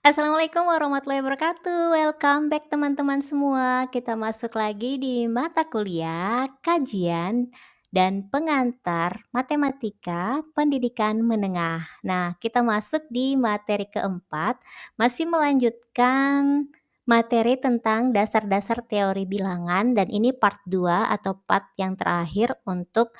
Assalamualaikum warahmatullahi wabarakatuh. Welcome back teman-teman semua. Kita masuk lagi di mata kuliah kajian dan pengantar matematika pendidikan menengah. Nah, kita masuk di materi keempat, masih melanjutkan materi tentang dasar-dasar teori bilangan dan ini part 2 atau part yang terakhir untuk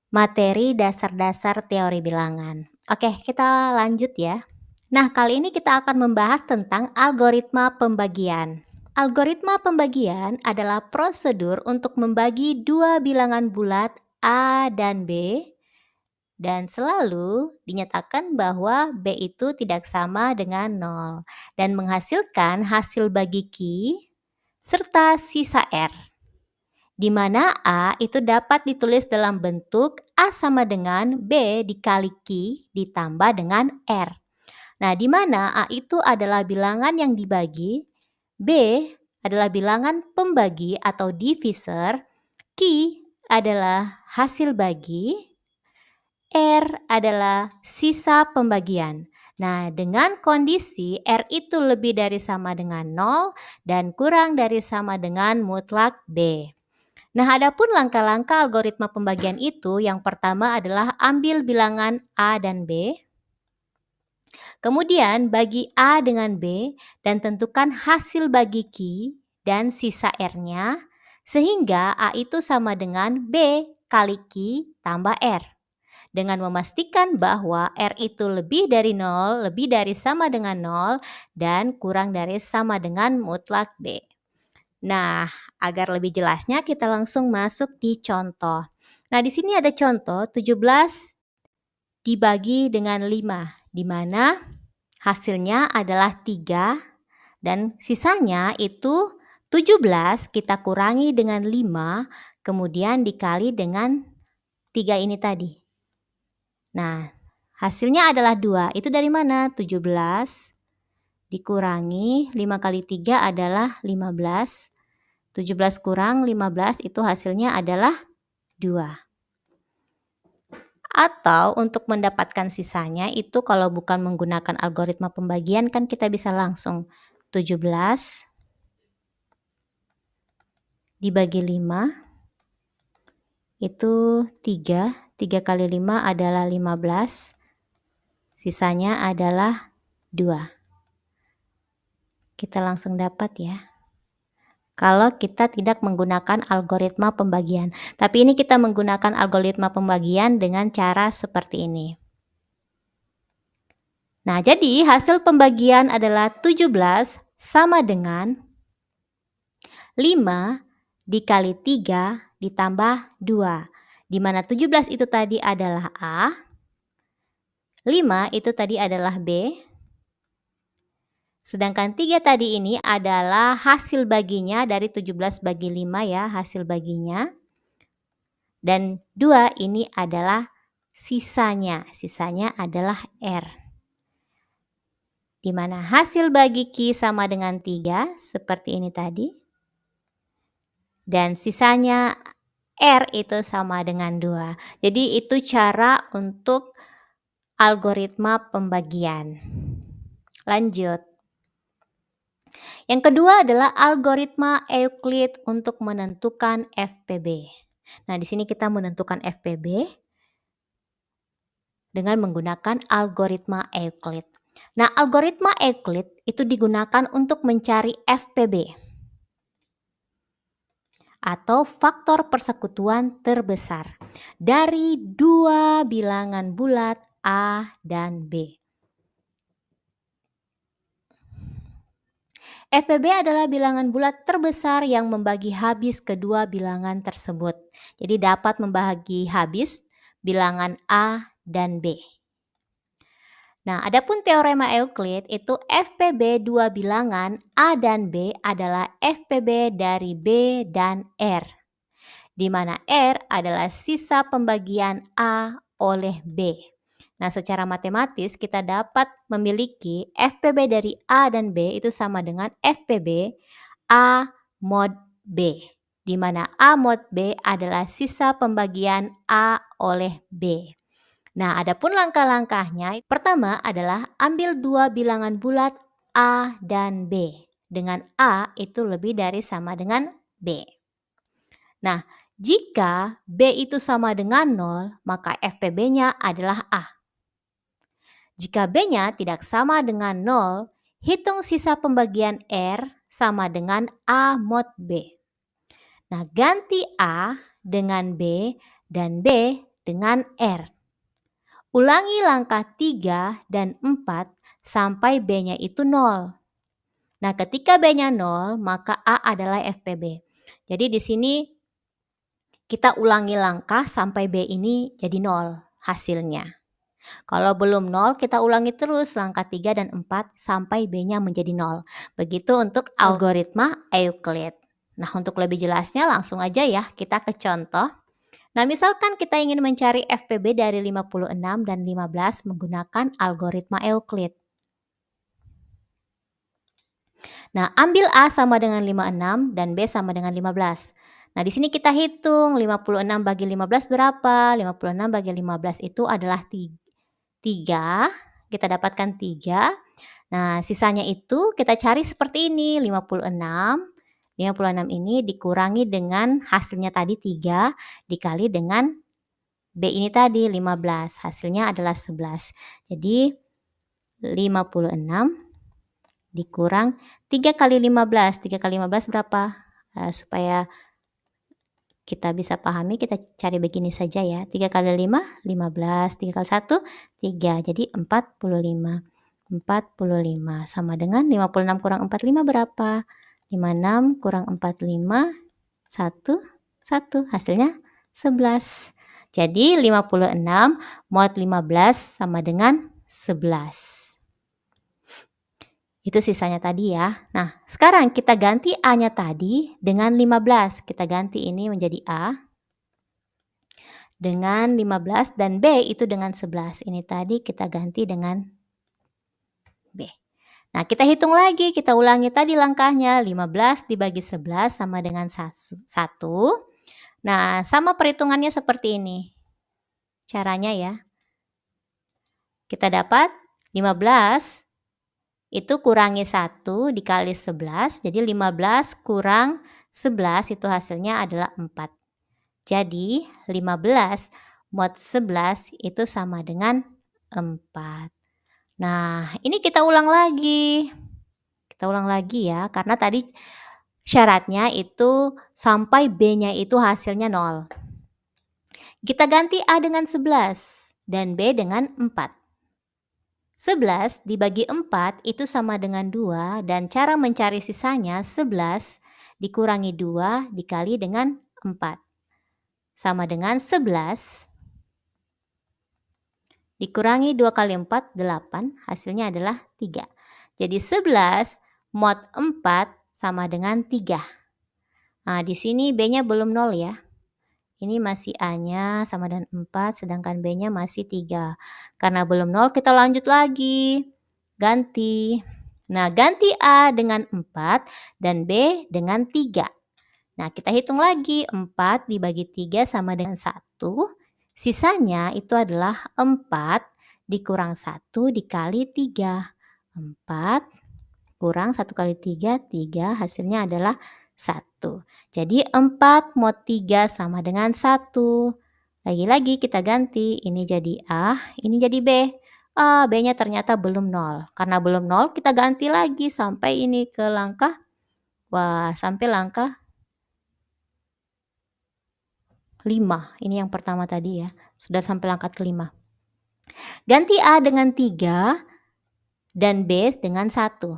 materi dasar-dasar teori bilangan. Oke, kita lanjut ya. Nah, kali ini kita akan membahas tentang algoritma pembagian. Algoritma pembagian adalah prosedur untuk membagi dua bilangan bulat A dan B dan selalu dinyatakan bahwa B itu tidak sama dengan 0 dan menghasilkan hasil bagi Q serta sisa R, di mana A itu dapat ditulis dalam bentuk A sama dengan B dikali Q ditambah dengan R. Nah, di mana A itu adalah bilangan yang dibagi, B adalah bilangan pembagi atau divisor, Q adalah hasil bagi, R adalah sisa pembagian. Nah, dengan kondisi R itu lebih dari sama dengan 0 dan kurang dari sama dengan mutlak B. Nah, adapun langkah-langkah algoritma pembagian itu, yang pertama adalah ambil bilangan A dan B. Kemudian bagi A dengan B dan tentukan hasil bagi Q dan sisa R-nya sehingga A itu sama dengan B kali Q tambah R. Dengan memastikan bahwa R itu lebih dari 0, lebih dari sama dengan 0 dan kurang dari sama dengan mutlak B. Nah, agar lebih jelasnya kita langsung masuk di contoh. Nah, di sini ada contoh 17 dibagi dengan 5, di mana hasilnya adalah 3 dan sisanya itu 17 kita kurangi dengan 5 kemudian dikali dengan 3 ini tadi. Nah, hasilnya adalah 2. Itu dari mana? 17 dikurangi 5 kali 3 adalah 15. 17 kurang 15 itu hasilnya adalah 2. Atau untuk mendapatkan sisanya itu kalau bukan menggunakan algoritma pembagian kan kita bisa langsung 17 dibagi 5 itu 3. 3 kali 5 adalah 15. Sisanya adalah 2. Kita langsung dapat ya. Kalau kita tidak menggunakan algoritma pembagian. Tapi ini kita menggunakan algoritma pembagian dengan cara seperti ini. Nah, jadi hasil pembagian adalah 17 sama dengan 5 dikali 3 ditambah 2. Di mana 17 itu tadi adalah A, 5 itu tadi adalah B, sedangkan 3 tadi ini adalah hasil baginya dari 17 bagi 5 ya, hasil baginya. Dan 2 ini adalah sisanya adalah R. Di mana hasil bagi Q sama dengan 3 seperti ini tadi. Dan sisanya R itu sama dengan 2. Jadi itu cara untuk algoritma pembagian. Lanjut. Yang kedua adalah algoritma Euclid untuk menentukan FPB. Nah, di sini kita menentukan FPB dengan menggunakan algoritma Euclid. Nah, algoritma Euclid itu digunakan untuk mencari FPB atau faktor persekutuan terbesar dari dua bilangan bulat A dan B. FPB adalah bilangan bulat terbesar yang membagi habis kedua bilangan tersebut. Jadi dapat membagi habis bilangan A dan B. Nah, adapun teorema Euclid itu FPB dua bilangan A dan B adalah FPB dari B dan R, di mana R adalah sisa pembagian A oleh B. Nah, secara matematis kita dapat memiliki FPB dari A dan B itu sama dengan FPB A mod B, di mana A mod B adalah sisa pembagian A oleh B. Nah, adapun langkah-langkahnya, pertama adalah ambil dua bilangan bulat A dan B. Dengan A itu lebih dari sama dengan B. Nah, jika B itu sama dengan 0, maka FPB-nya adalah A. Jika B-nya tidak sama dengan 0, hitung sisa pembagian R sama dengan A mod B. Nah, ganti A dengan B dan B dengan R. Ulangi langkah 3 dan 4 sampai B-nya itu 0. Nah, ketika B-nya 0, maka A adalah FPB. Jadi di sini kita ulangi langkah sampai B ini jadi 0 hasilnya. Kalau belum 0, kita ulangi terus langkah 3 dan 4 sampai B-nya menjadi 0. Begitu untuk algoritma Euclid. Nah, untuk lebih jelasnya langsung aja ya kita ke contoh. Nah, misalkan kita ingin mencari FPB dari 56 dan 15 menggunakan algoritma Euclid. Nah, ambil A sama dengan 56 dan B sama dengan 15. Nah, di sini kita hitung 56 bagi 15 berapa? 56 bagi 15 itu adalah 3. Kita dapatkan 3. Nah, sisanya itu kita cari seperti ini, 56. 56 ini dikurangi dengan hasilnya tadi 3 dikali dengan B ini tadi 15. Hasilnya adalah 11. Jadi 56 dikurang 3 kali 15. 3 kali 15 berapa? Supaya kita bisa pahami, kita cari begini saja ya. 3 kali 5, 15. 3 kali 1, 3. Jadi 45. 45 sama dengan 56 kurang 45 berapa? 56 kurang 45, 1, 1. Hasilnya 11. Jadi 56 mod 15 sama dengan 11. Itu sisanya tadi ya. Nah, sekarang kita ganti A-nya tadi dengan 15. Kita ganti ini menjadi A dengan 15 dan B itu dengan 11. Ini tadi kita ganti dengan B. Nah, kita hitung lagi, kita ulangi tadi langkahnya. 15 dibagi 11 sama dengan 1. Nah, sama perhitungannya seperti ini. Caranya ya. Kita dapat 15 itu kurangi 1 dikali 11. Jadi 15 kurang 11 itu hasilnya adalah 4. Jadi 15 mod 11 itu sama dengan 4. Nah, ini kita ulang lagi. Kita ulang lagi ya, karena tadi syaratnya itu sampai B-nya itu hasilnya 0. Kita ganti A dengan 11 dan B dengan 4. 11 dibagi 4 itu sama dengan 2 dan cara mencari sisanya 11 dikurangi 2 dikali dengan 4. Sama dengan 11 dikurangi 2 kali 4, 8. Hasilnya adalah 3. Jadi 11 mod 4 sama dengan 3. Nah, di sini B-nya belum 0 ya. Ini masih A-nya sama dengan 4, sedangkan B-nya masih 3. Karena belum 0, kita lanjut lagi. Ganti. Nah, ganti A dengan 4 dan B dengan 3. Nah, kita hitung lagi. 4 dibagi 3 sama dengan 1. Sisanya itu adalah 4 dikurang 1 dikali 3. 4 kurang 1 kali 3, 3. Hasilnya adalah 1. Jadi 4 mod 3 sama dengan 1. Lagi-lagi kita ganti. Ini jadi A, ini jadi B. B-nya ternyata belum 0. Karena belum 0, kita ganti lagi sampai ini ke langkah. Sampai langkah 5. Ini yang pertama tadi ya. Sudah sampai langkah ke-5. Ganti A dengan 3 dan B dengan 1.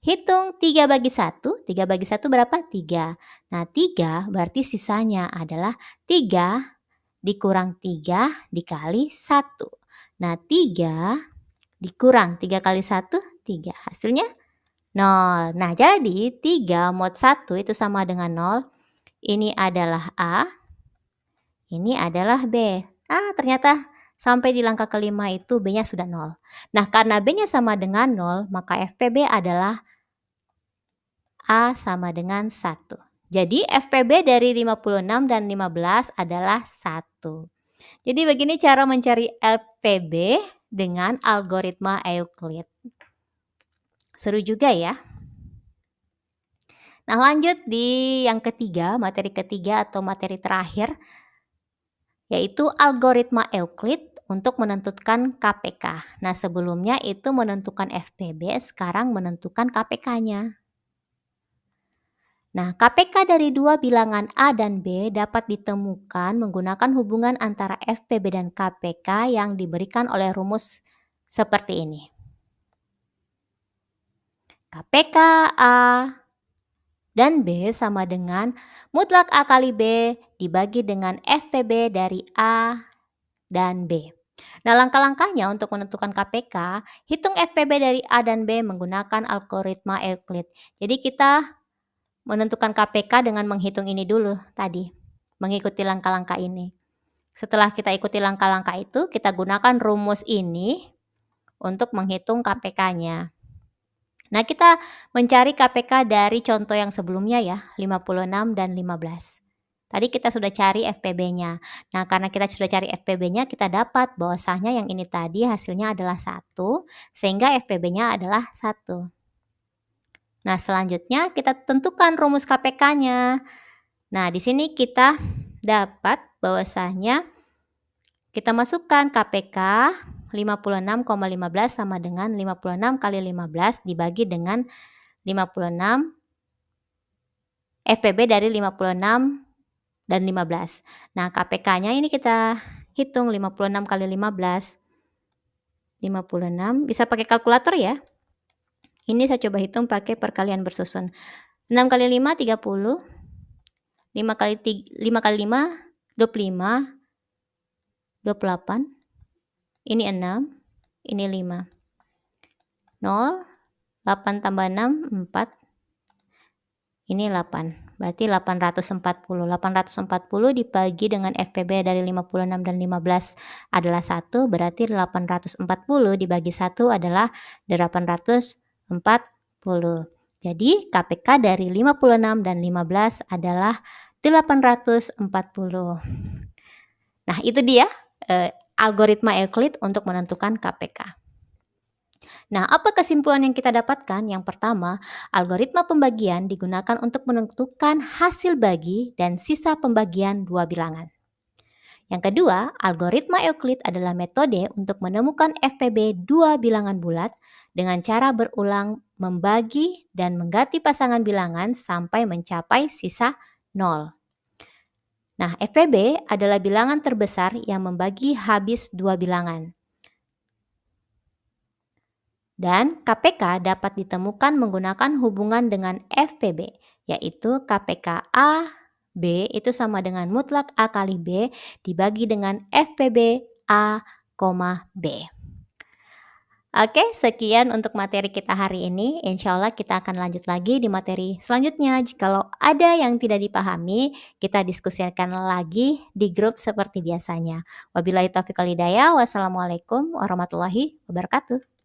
Hitung 3 bagi 1. 3 bagi 1 berapa? 3. Nah, 3 berarti sisanya adalah 3 dikurang 3 dikali 1. Nah, 3 dikurang 3 kali 1, 3. Hasilnya 0. Nah, jadi 3 mod 1 itu sama dengan 0. Ini adalah A. Ini adalah B. Ternyata sampai di langkah kelima itu B-nya sudah 0. Nah, karena B-nya sama dengan 0, maka FPB adalah A sama dengan 1. Jadi FPB dari 56 dan 15 adalah 1. Jadi begini cara mencari FPB dengan algoritma Euclid. Seru juga ya. Nah, lanjut di yang ketiga, materi ketiga atau materi terakhir, yaitu algoritma Euclid untuk menentukan KPK. Nah, sebelumnya itu menentukan FPB, sekarang menentukan KPK-nya. Nah, KPK dari dua bilangan A dan B dapat ditemukan menggunakan hubungan antara FPB dan KPK yang diberikan oleh rumus seperti ini. KPK A dan B sama dengan mutlak A kali B dibagi dengan FPB dari A dan B. Nah, langkah-langkahnya untuk menentukan KPK, hitung FPB dari A dan B menggunakan algoritma Euclid. Jadi kita menentukan KPK dengan menghitung ini dulu tadi, mengikuti langkah-langkah ini. Setelah kita ikuti langkah-langkah itu, kita gunakan rumus ini untuk menghitung KPK-nya. Nah, kita mencari KPK dari contoh yang sebelumnya ya, 56 dan 15. Tadi kita sudah cari FPB-nya. Nah, karena kita sudah cari FPB-nya, kita dapat bahwasanya yang ini tadi hasilnya adalah 1, sehingga FPB-nya adalah 1. Nah, selanjutnya kita tentukan rumus KPK-nya. Nah, di sini kita dapat bahwasanya kita masukkan KPK 56,15 sama dengan 56 kali 15 dibagi dengan 56 FPB dari 56 dan 15. Nah, KPK-nya ini kita hitung 56 kali 15. 56, bisa pakai kalkulator ya. Ini saya coba hitung pakai perkalian bersusun. 6 kali 5, 30. 5 kali 5, 25. 28. Ini 6. Ini 5. 0. 8 tambah 6, 4. Ini 8. Berarti 840. 840 dibagi dengan FPB dari 56 dan 15 adalah 1. Berarti 840 dibagi 1 adalah 840. Jadi KPK dari 56 dan 15 adalah 840. Nah, itu dia algoritma Euclid untuk menentukan KPK. Nah, apa kesimpulan yang kita dapatkan? Yang pertama, algoritma pembagian digunakan untuk menentukan hasil bagi dan sisa pembagian dua bilangan. Yang kedua, algoritma Euclid adalah metode untuk menemukan FPB dua bilangan bulat dengan cara berulang membagi dan mengganti pasangan bilangan sampai mencapai sisa 0. Nah, FPB adalah bilangan terbesar yang membagi habis dua bilangan. Dan KPK dapat ditemukan menggunakan hubungan dengan FPB, yaitu KPK A, B itu sama dengan mutlak A kali B dibagi dengan FPB A, B. Oke, sekian untuk materi kita hari ini. Insya Allah kita akan lanjut lagi di materi selanjutnya. Jikalau ada yang tidak dipahami, kita diskusikan lagi di grup seperti biasanya. Wabillahi taufiq wal hidayah. Wassalamualaikum warahmatullahi wabarakatuh.